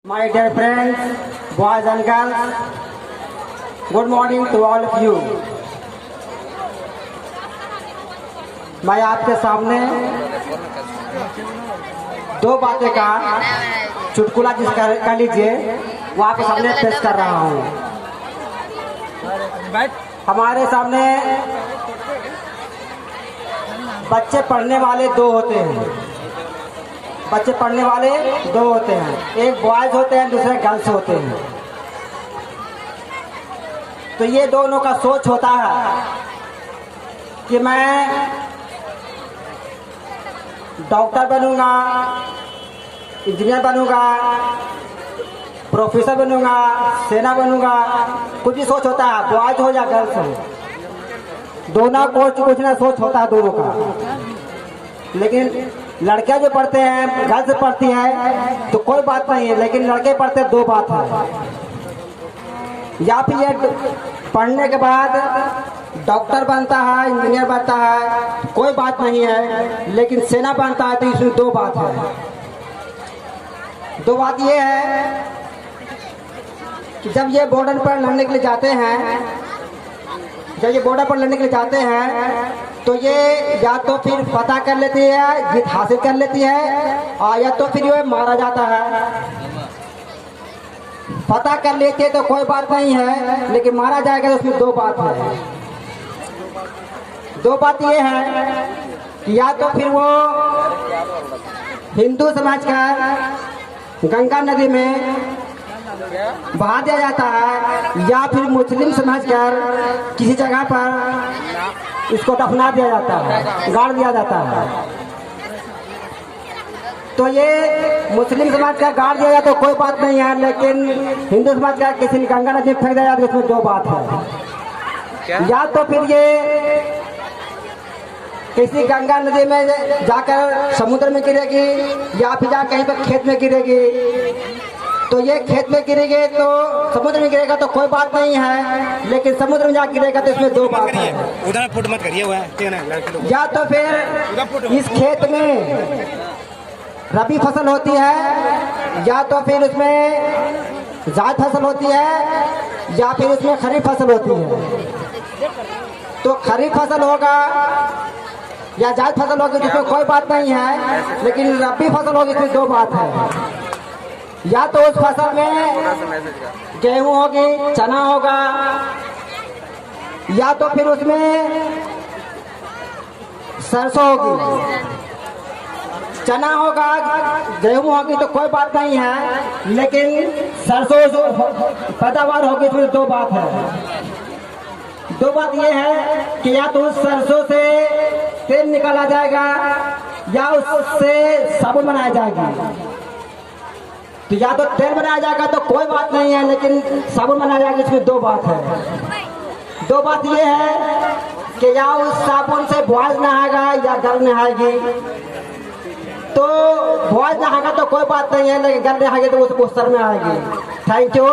My dear friends, boys and girls, good morning to all of you. मैं आपके सामने दो बातें का चुटकुला जिस कर लीजिए वो आपके सामने पेश कर रहा हूँ। हमारे सामने बच्चे पढ़ने वाले दो होते हैं। बच्चे पढ़ने वाले दो होते हैं, एक बॉयज होते हैं, दूसरे गर्ल्स होते हैं। तो ये दोनों का सोच होता है कि मैं डॉक्टर बनूंगा, इंजीनियर बनूंगा, प्रोफेसर बनूंगा, सेना बनूंगा, कुछ भी सोच होता है, बॉयज हो या गर्ल्स हो। दोनों को कुछ ना सोच होता है दोनों का। लेकिन लड़कियां जो पढ़ते हैं, गर्ल्स पढ़ती है तो कोई बात नहीं है, लेकिन लड़के पढ़ते दो बात है। या फिर ये पढ़ने के बाद डॉक्टर बनता है, इंजीनियर बनता है, कोई बात नहीं है, लेकिन सेना बनता है तो इसमें दो बात है। दो बात ये है कि जब ये बॉर्डर पर लड़ने के लिए जाते हैं, तो ये या तो फिर पता कर लेती है, जीत हासिल कर लेती है, और या तो फिर ये मारा जाता है। पता कर लेती है तो कोई बात नहीं है, लेकिन मारा जाएगा तो उसमें दो बात है। दो बात ये है कि या तो फिर वो हिंदू समाज का गंगा नदी में बहा दिया जाता है, या फिर मुस्लिम समाज का किसी जगह पर इसको दफना दिया जाता है, गाड़ दिया जाता है। तो ये मुस्लिम समाज का गाड़ दिया जाता तो कोई बात नहीं है, लेकिन हिंदू समाज का किसी गंगा नदी में फेंक दिया जाता है, इसमें दो बात है। या तो फिर ये किसी गंगा नदी में जाकर समुद्र में गिरेगी, या फिर जाकर कहीं पर खेत में गिरेगी। तो ये खेत में गिरेगी तो समुद्र में गिरेगा तो कोई बात नहीं है, लेकिन समुद्र में जाकर गिरेगा तो इसमें दो बात है। उधर फुट मत करिए हुआ है। या तो फिर इस खेत में रबी फसल होती है, या तो फिर उसमें जायद फसल होती है, या फिर उसमें खरीफ फसल होती है। तो खरीफ फसल होगा या जायद फसल होगी जिसमें कोई बात नहीं है, लेकिन रबी फसल होगी इसमें दो बात है। या तो उस फसल में गेहूं होगी, चना होगा, या तो फिर उसमें सरसों होगी। चना होगा, गेहूं होगी तो कोई बात नहीं है, लेकिन सरसों जो पैदावार होगी इसमें दो बात है। दो बात ये है कि या तो उस सरसों से तेल निकाला जाएगा, या उससे साबुन बनाया जाएगा। तो या तो तेल बनाया जाएगा तो कोई बात नहीं है, लेकिन साबुन बनाया जाएगा, इसमें दो बात है। दो बात ये है कि या उस साबुन से बॉयज नहाएगा या गर्ल नहाएगी। तो बॉयज नहाएगा तो कोई बात नहीं है, लेकिन गर्ल नहाएगी तो उसको सर में आएगी। Thank you.